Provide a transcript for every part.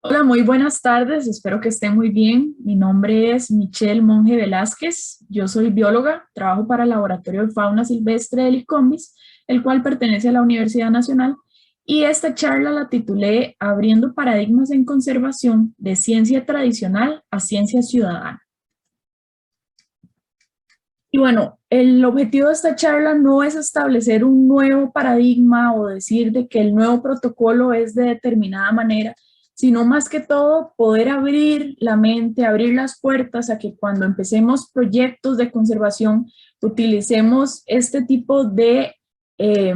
Hola, muy buenas tardes, espero que estén muy bien. Mi nombre es Michelle Monge Velázquez, yo soy bióloga, trabajo para el Laboratorio de Fauna Silvestre del ICOMBIS, el cual pertenece a la Universidad Nacional, y esta charla la titulé Abriendo paradigmas en conservación de ciencia tradicional a ciencia ciudadana. Y bueno, el objetivo de esta charla no es establecer un nuevo paradigma o decir de que el nuevo protocolo es de determinada manera, sino más que todo poder abrir la mente, abrir las puertas a que cuando empecemos proyectos de conservación utilicemos este tipo de eh,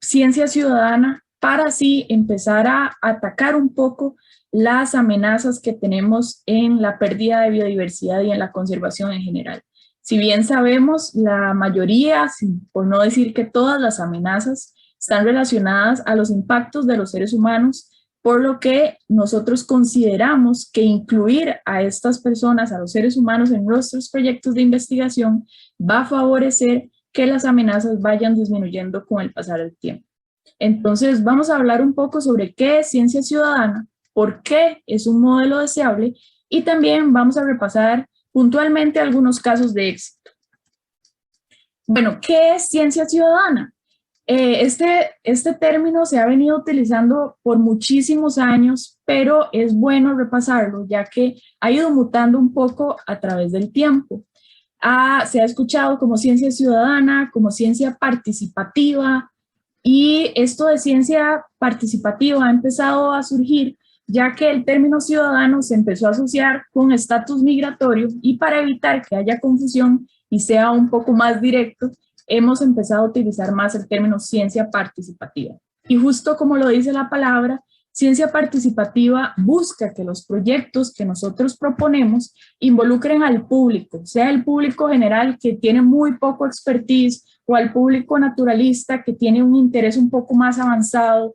ciencia ciudadana para así empezar a atacar un poco las amenazas que tenemos en la pérdida de biodiversidad y en la conservación en general. Si bien sabemos, la mayoría, por no decir que todas las amenazas, están relacionadas a los impactos de los seres humanos, por lo que nosotros consideramos que incluir a estas personas, a los seres humanos, en nuestros proyectos de investigación va a favorecer que las amenazas vayan disminuyendo con el pasar del tiempo. Entonces, vamos a hablar un poco sobre qué es ciencia ciudadana, por qué es un modelo deseable y también vamos a repasar puntualmente algunos casos de éxito. Bueno, ¿qué es ciencia ciudadana? Este término se ha venido utilizando por muchísimos años, pero es bueno repasarlo, ya que ha ido mutando un poco a través del tiempo. Se ha escuchado como ciencia ciudadana, como ciencia participativa, y esto de ciencia participativa ha empezado a surgir ya que el término ciudadano se empezó a asociar con estatus migratorio y para evitar que haya confusión y sea un poco más directo, hemos empezado a utilizar más el término ciencia participativa. Y justo como lo dice la palabra, ciencia participativa busca que los proyectos que nosotros proponemos involucren al público, sea el público general que tiene muy poco expertise o al público naturalista que tiene un interés un poco más avanzado,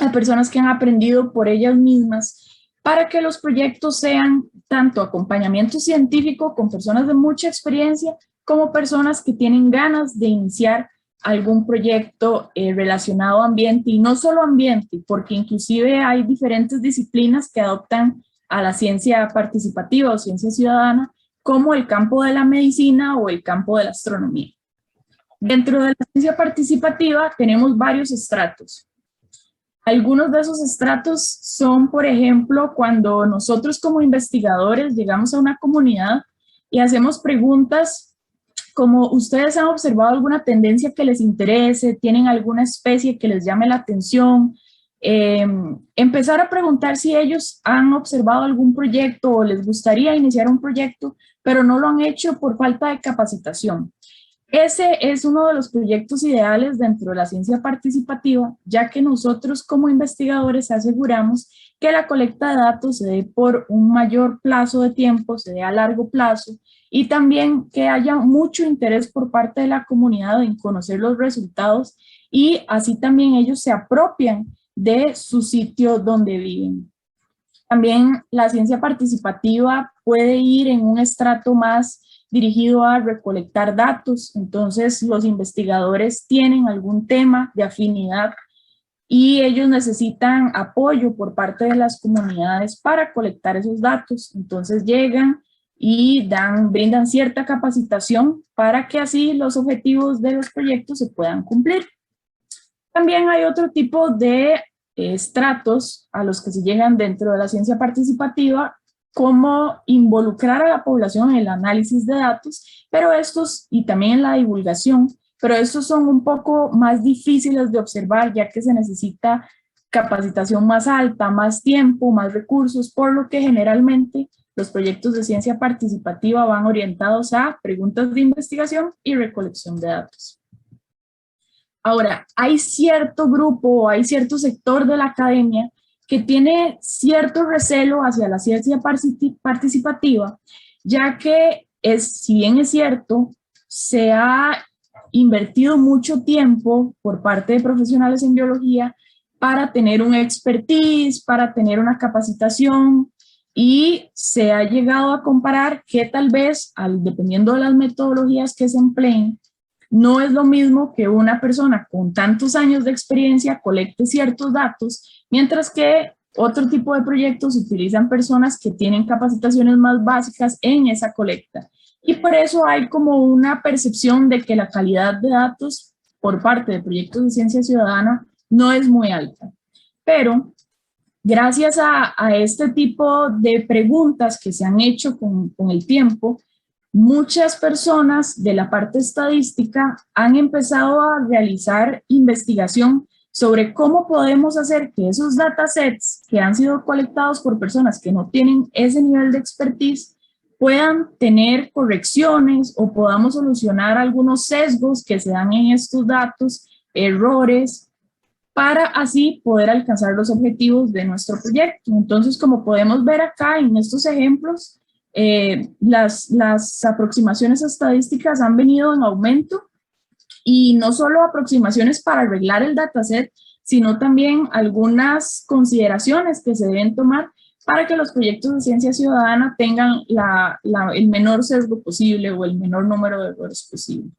a personas que han aprendido por ellas mismas, para que los proyectos sean tanto acompañamiento científico con personas de mucha experiencia, como personas que tienen ganas de iniciar algún proyecto relacionado a ambiente, y no solo ambiente, porque inclusive hay diferentes disciplinas que adoptan a la ciencia participativa o ciencia ciudadana, como el campo de la medicina o el campo de la astronomía. Dentro de la ciencia participativa tenemos varios estratos. Algunos de esos estratos son, por ejemplo, cuando nosotros como investigadores llegamos a una comunidad y hacemos preguntas como: ¿ustedes han observado alguna tendencia que les interese? ¿Tienen alguna especie que les llame la atención? Empezar a preguntar si ellos han observado algún proyecto o les gustaría iniciar un proyecto, pero no lo han hecho por falta de capacitación. Ese es uno de los proyectos ideales dentro de la ciencia participativa, ya que nosotros como investigadores aseguramos que la colecta de datos se dé por un mayor plazo de tiempo, se dé a largo plazo, y también que haya mucho interés por parte de la comunidad en conocer los resultados, y así también ellos se apropian de su sitio donde viven. También la ciencia participativa puede ir en un estrato más dirigido a recolectar datos. Entonces los investigadores tienen algún tema de afinidad y ellos necesitan apoyo por parte de las comunidades para colectar esos datos. Entonces llegan y brindan cierta capacitación para que así los objetivos de los proyectos se puedan cumplir. También hay otro tipo de estratos a los que se llegan dentro de la ciencia participativa, como involucrar a la población en el análisis de datos, pero estos, y también en la divulgación, pero estos son un poco más difíciles de observar, ya que se necesita capacitación más alta, más tiempo, más recursos, por lo que generalmente los proyectos de ciencia participativa van orientados a preguntas de investigación y recolección de datos. Ahora, hay cierto grupo, hay cierto sector de la academia que tiene cierto recelo hacia la ciencia participativa, ya que si bien es cierto, se ha invertido mucho tiempo por parte de profesionales en biología para tener un expertise, para tener una capacitación, y se ha llegado a comparar que tal vez, dependiendo de las metodologías que se empleen, no es lo mismo que una persona con tantos años de experiencia colecte ciertos datos, mientras que Otro tipo de proyectos utilizan personas que tienen capacitaciones más básicas en esa colecta. Y por eso hay como una percepción de que la calidad de datos por parte de proyectos de ciencia ciudadana no es muy alta. Pero gracias a este tipo de preguntas que se han hecho con el tiempo, muchas personas de la parte estadística han empezado a realizar investigación sobre cómo podemos hacer que esos datasets que han sido colectados por personas que no tienen ese nivel de expertise puedan tener correcciones o podamos solucionar algunos sesgos que se dan en estos datos, errores, para así poder alcanzar los objetivos de nuestro proyecto. Entonces, como podemos ver acá en estos ejemplos, las aproximaciones estadísticas han venido en aumento y no solo aproximaciones para arreglar el dataset, sino también algunas consideraciones que se deben tomar para que los proyectos de ciencia ciudadana tengan el menor sesgo posible o el menor número de errores posible.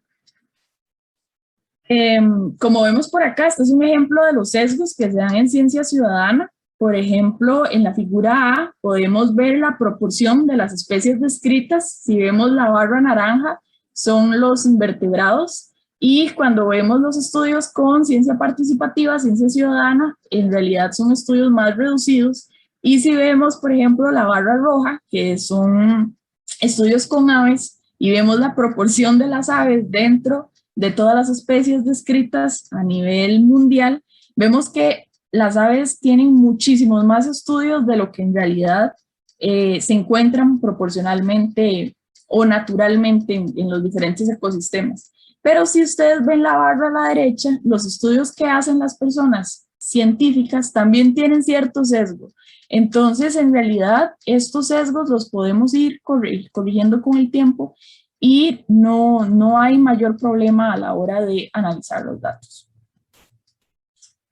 Como vemos por acá, este es un ejemplo de los sesgos que se dan en ciencia ciudadana. Por ejemplo, en la figura A podemos ver la proporción de las especies descritas. Si vemos la barra naranja, son los invertebrados. Y cuando vemos los estudios con ciencia participativa, ciencia ciudadana, en realidad son estudios más reducidos. Y si vemos, por ejemplo, la barra roja, que son estudios con aves, y vemos la proporción de las aves dentro de todas las especies descritas a nivel mundial, vemos que las aves tienen muchísimos más estudios de lo que en realidad se encuentran proporcionalmente o naturalmente en los diferentes ecosistemas. Pero si ustedes ven la barra a la derecha, los estudios que hacen las personas científicas también tienen cierto sesgo. Entonces, en realidad, estos sesgos los podemos ir corrigiendo con el tiempo y no hay mayor problema a la hora de analizar los datos.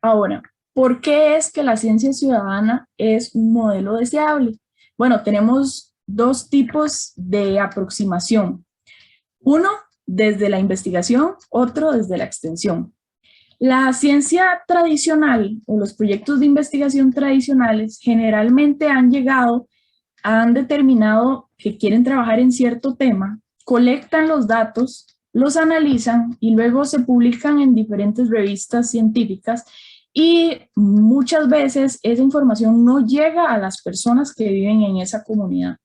Ahora, ¿por qué es que la ciencia ciudadana es un modelo deseable? Bueno, tenemos dos tipos de aproximación. Uno, desde la investigación, otro desde la extensión. La ciencia tradicional o los proyectos de investigación tradicionales generalmente han determinado que quieren trabajar en cierto tema, colectan los datos, los analizan y luego se publican en diferentes revistas científicas y muchas veces esa información no llega a las personas que viven en esa comunidad.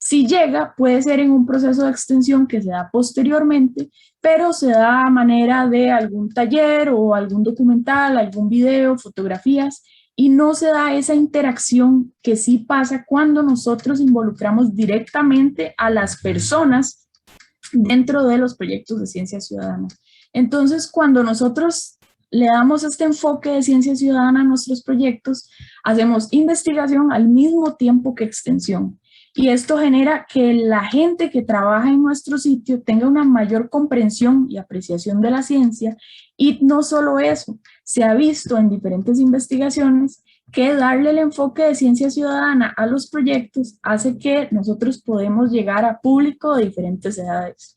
Si llega, puede ser en un proceso de extensión que se da posteriormente, pero se da a manera de algún taller o algún documental, algún video, fotografías, y no se da esa interacción que sí pasa cuando nosotros involucramos directamente a las personas dentro de los proyectos de ciencia ciudadana. Entonces, cuando nosotros le damos este enfoque de ciencia ciudadana a nuestros proyectos, hacemos investigación al mismo tiempo que extensión. Y esto genera que la gente que trabaja en nuestro sitio tenga una mayor comprensión y apreciación de la ciencia. Y no solo eso, se ha visto en diferentes investigaciones que darle el enfoque de ciencia ciudadana a los proyectos hace que nosotros podemos llegar a público de diferentes edades.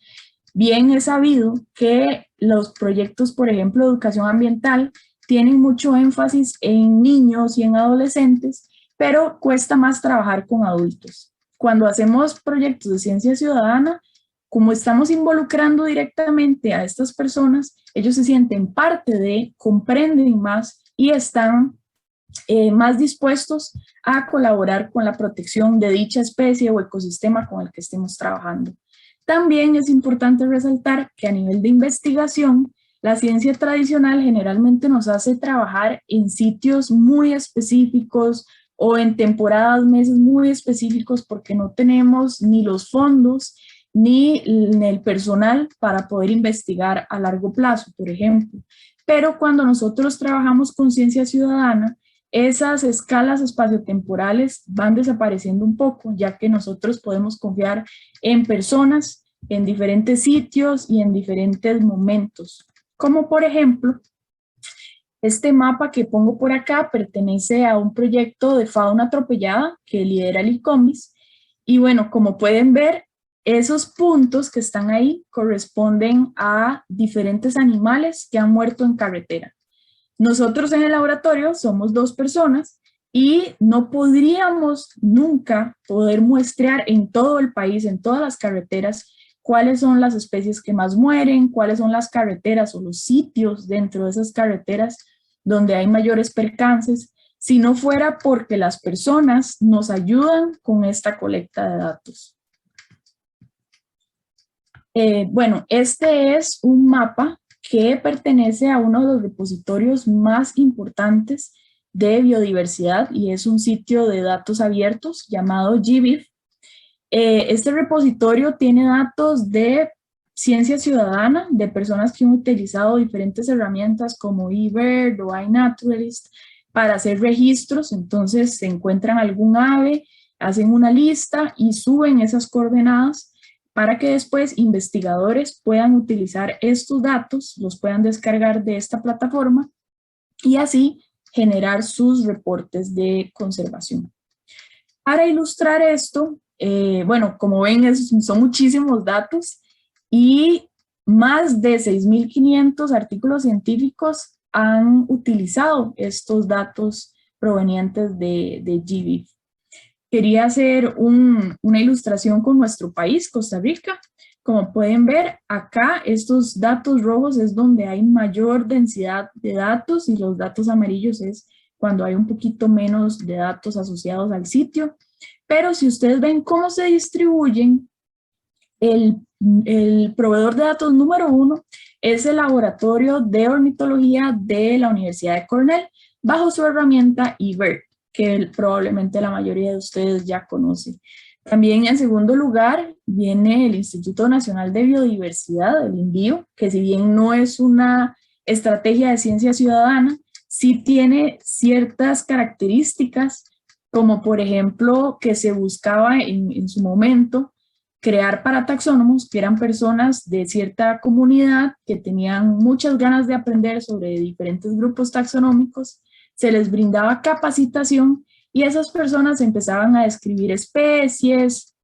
Bien es sabido que los proyectos, por ejemplo, de educación ambiental, tienen mucho énfasis en niños y en adolescentes, pero cuesta más trabajar con adultos. Cuando hacemos proyectos de ciencia ciudadana, como estamos involucrando directamente a estas personas, ellos se sienten parte de, comprenden más y están más dispuestos a colaborar con la protección de dicha especie o ecosistema con el que estemos trabajando. También es importante resaltar que a nivel de investigación, la ciencia tradicional generalmente nos hace trabajar en sitios muy específicos, o en temporadas, meses muy específicos porque no tenemos ni los fondos ni el personal para poder investigar a largo plazo, por ejemplo. Pero cuando nosotros trabajamos con ciencia ciudadana, esas escalas espaciotemporales van desapareciendo un poco, ya que nosotros podemos confiar en personas, en diferentes sitios y en diferentes momentos. Como por ejemplo, este mapa que pongo por acá pertenece a un proyecto de fauna atropellada que lidera el ICOMBIS. Y bueno, como pueden ver, esos puntos que están ahí corresponden a diferentes animales que han muerto en carretera. Nosotros en el laboratorio somos 2 personas y no podríamos nunca poder muestrear en todo el país, en todas las carreteras, cuáles son las especies que más mueren, cuáles son las carreteras o los sitios dentro de esas carreteras donde hay mayores percances, si no fuera porque las personas nos ayudan con esta colecta de datos. Bueno, este es un mapa que pertenece a uno de los repositorios más importantes de biodiversidad y es un sitio de datos abiertos llamado GBIF. Este repositorio tiene datos de ciencia ciudadana, de personas que han utilizado diferentes herramientas como eBird o iNaturalist para hacer registros. Entonces se encuentran algún ave, hacen una lista y suben esas coordenadas para que después investigadores puedan utilizar estos datos, los puedan descargar de esta plataforma y así generar sus reportes de conservación. Para ilustrar esto, bueno, como ven, son muchísimos datos y más de 6.500 artículos científicos han utilizado estos datos provenientes de GBIF. Quería hacer una ilustración con nuestro país, Costa Rica. Como pueden ver, acá estos datos rojos es donde hay mayor densidad de datos y los datos amarillos es cuando hay un poquito menos de datos asociados al sitio. Pero si ustedes ven cómo se distribuyen, el proveedor de datos número 1 es el Laboratorio de Ornitología de la Universidad de Cornell, bajo su herramienta eBird, que probablemente la mayoría de ustedes ya conocen. También en segundo lugar viene el Instituto Nacional de Biodiversidad, el INBio, que si bien no es una estrategia de ciencia ciudadana, sí tiene ciertas características, como por ejemplo que se buscaba en su momento crear parataxónomos, que eran personas de cierta comunidad que tenían muchas ganas de aprender sobre diferentes grupos taxonómicos, se les brindaba capacitación y esas personas empezaban a describir especies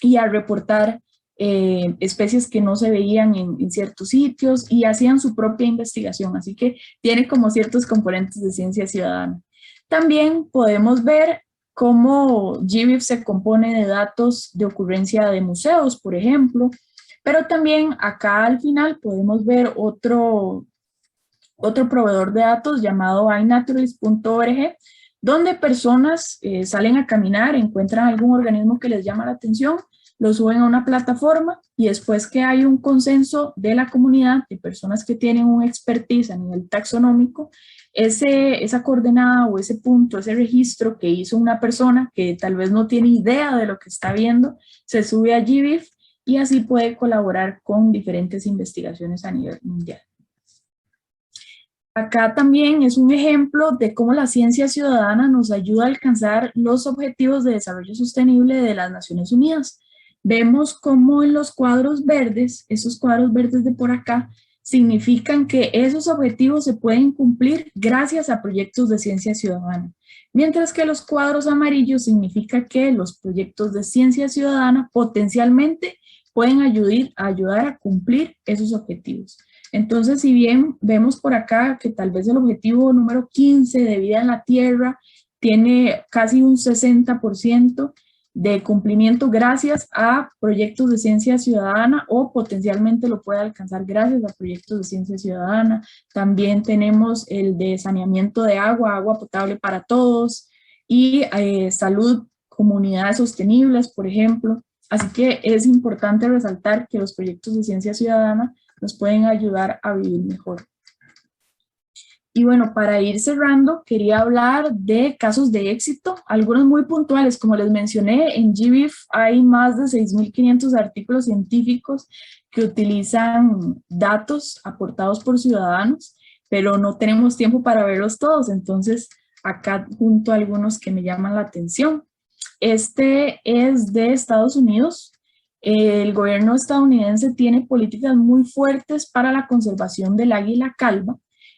y a reportar especies que no se veían en ciertos sitios y hacían su propia investigación, así que tiene como ciertos componentes de ciencia ciudadana. También podemos ver cómo GBIF se compone de datos de ocurrencia de museos, por ejemplo, pero también acá al final podemos ver otro proveedor de datos llamado iNaturalist.org, donde personas salen a caminar, encuentran algún organismo que les llama la atención, lo suben a una plataforma y después que hay un consenso de la comunidad, de personas que tienen un expertise a nivel taxonómico, esa coordenada o ese punto, ese registro que hizo una persona que tal vez no tiene idea de lo que está viendo, se sube a GBIF y así puede colaborar con diferentes investigaciones a nivel mundial. Acá también es un ejemplo de cómo la ciencia ciudadana nos ayuda a alcanzar los objetivos de desarrollo sostenible de las Naciones Unidas. Vemos cómo en los cuadros verdes, esos cuadros verdes de por acá, significan que esos objetivos se pueden cumplir gracias a proyectos de ciencia ciudadana, mientras que los cuadros amarillos significa que los proyectos de ciencia ciudadana potencialmente pueden ayudar a cumplir esos objetivos. Entonces, si bien vemos por acá que tal vez el objetivo número 15 de vida en la Tierra tiene casi un 60% de cumplimiento gracias a proyectos de ciencia ciudadana o potencialmente lo puede alcanzar gracias a proyectos de ciencia ciudadana. También tenemos el de saneamiento de agua, agua potable para todos y salud, comunidades sostenibles, por ejemplo. Así que es importante resaltar que los proyectos de ciencia ciudadana nos pueden ayudar a vivir mejor. Y bueno, para ir cerrando, quería hablar de casos de éxito, algunos muy puntuales. Como les mencioné, en GBIF hay más de 6.500 artículos científicos que utilizan datos aportados por ciudadanos, pero no tenemos tiempo para verlos todos, entonces acá junto a algunos que me llaman la atención. Este es de Estados Unidos. El gobierno estadounidense tiene políticas muy fuertes para la conservación del águila calva.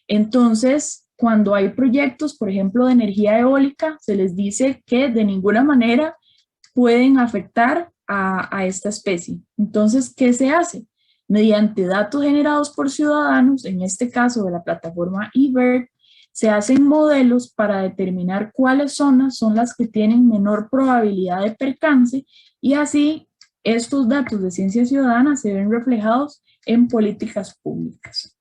Entonces, cuando hay proyectos, por ejemplo, de energía eólica, se les dice que de ninguna manera pueden afectar a esta especie. Entonces, ¿qué se hace? Mediante datos generados por ciudadanos, en este caso de la plataforma eBird, se hacen modelos para determinar cuáles zonas son las que tienen menor probabilidad de percance y así estos datos de ciencia ciudadana se ven reflejados en políticas públicas.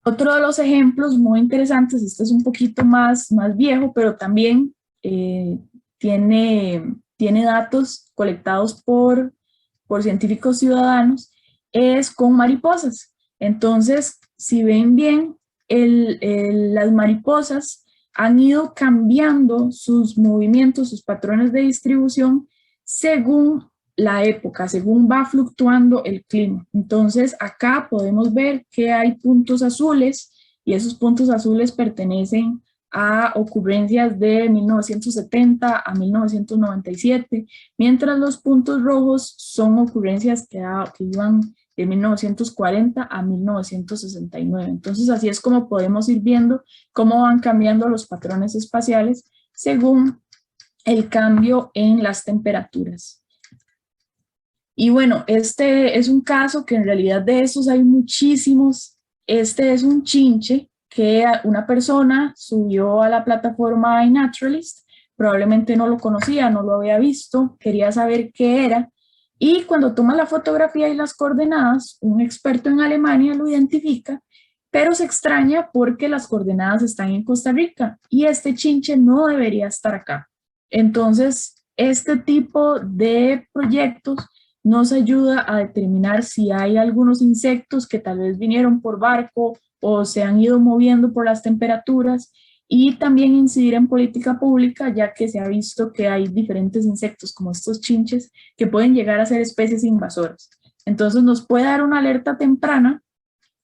Otro de los ejemplos muy interesantes, este es un poquito más viejo, pero también tiene datos colectados por científicos ciudadanos, es con mariposas. Entonces, si ven bien, las mariposas han ido cambiando sus movimientos, sus patrones de distribución según la época, según va fluctuando el clima. Entonces, acá podemos ver que hay puntos azules y esos puntos azules pertenecen a ocurrencias de 1970 a 1997, mientras los puntos rojos son ocurrencias que iban de 1940 a 1969. Entonces, así es como podemos ir viendo cómo van cambiando los patrones espaciales según el cambio en las temperaturas. Y bueno, este es un caso que en realidad de estos hay muchísimos. Este es un chinche que una persona subió a la plataforma iNaturalist, probablemente no lo conocía, no lo había visto, quería saber qué era, y cuando toma la fotografía y las coordenadas, un experto en Alemania lo identifica, pero se extraña porque las coordenadas están en Costa Rica y este chinche no debería estar acá. Entonces, este tipo de proyectos nos ayuda a determinar si hay algunos insectos que tal vez vinieron por barco o se han ido moviendo por las temperaturas y también incidir en política pública, ya que se ha visto que hay diferentes insectos como estos chinches que pueden llegar a ser especies invasoras. Entonces nos puede dar una alerta temprana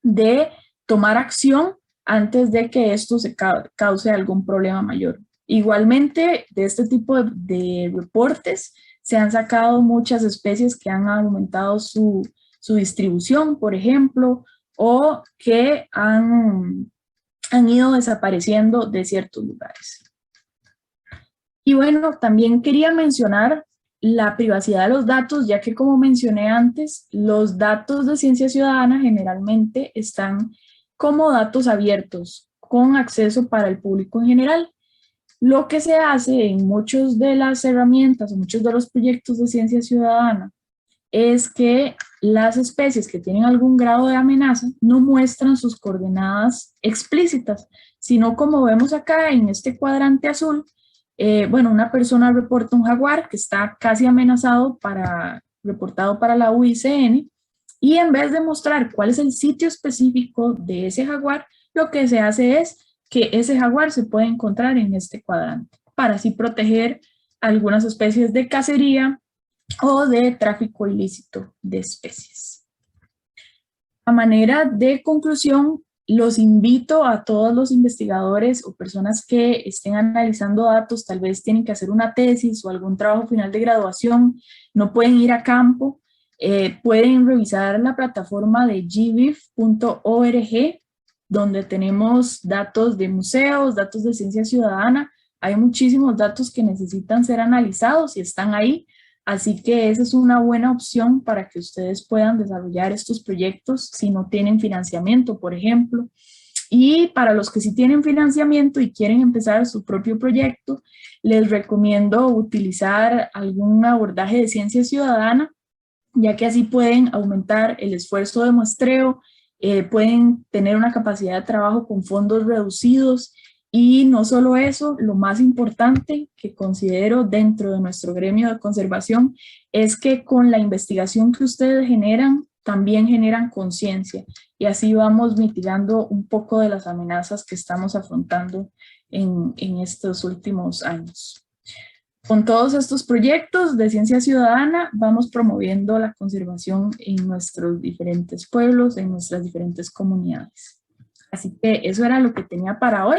de tomar acción antes de que esto se cause algún problema mayor. Igualmente, de este tipo de reportes se han sacado muchas especies que han aumentado su distribución, por ejemplo, o que han ido desapareciendo de ciertos lugares. Y bueno, también quería mencionar la privacidad de los datos, ya que como mencioné antes, los datos de ciencia ciudadana generalmente están como datos abiertos, con acceso para el público en general. Lo que se hace en muchas de las herramientas o muchos de los proyectos de ciencia ciudadana es que las especies que tienen algún grado de amenaza no muestran sus coordenadas explícitas, sino como vemos acá en este cuadrante azul, bueno, una persona reporta un jaguar que está casi amenazado reportado para la UICN, y en vez de mostrar cuál es el sitio específico de ese jaguar, lo que se hace es que ese jaguar se puede encontrar en este cuadrante, para así proteger algunas especies de cacería o de tráfico ilícito de especies. A manera de conclusión, los invito a todos los investigadores o personas que estén analizando datos, tal vez tienen que hacer una tesis o algún trabajo final de graduación, no pueden ir a campo, pueden revisar la plataforma de gbif.org, donde tenemos datos de museos, datos de ciencia ciudadana. Hay muchísimos datos que necesitan ser analizados y están ahí. Así que esa es una buena opción para que ustedes puedan desarrollar estos proyectos si no tienen financiamiento, por ejemplo. Y para los que sí tienen financiamiento y quieren empezar su propio proyecto, les recomiendo utilizar algún abordaje de ciencia ciudadana, ya que así pueden aumentar el esfuerzo de muestreo, pueden tener una capacidad de trabajo con fondos reducidos. Y no solo eso, lo más importante que considero dentro de nuestro gremio de conservación es que con la investigación que ustedes generan, también generan conciencia y así vamos mitigando un poco de las amenazas que estamos afrontando en estos últimos años. Con todos estos proyectos de ciencia ciudadana vamos promoviendo la conservación en nuestros diferentes pueblos, en nuestras diferentes comunidades. Así que eso era lo que tenía para hoy.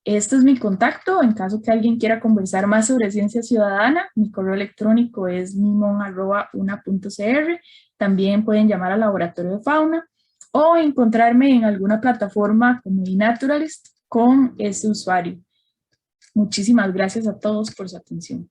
Este es mi contacto, en caso que alguien quiera conversar más sobre ciencia ciudadana, mi correo electrónico es mimon@una.cr, también pueden llamar al laboratorio de fauna o encontrarme en alguna plataforma como iNaturalist con ese usuario. Muchísimas gracias a todos por su atención.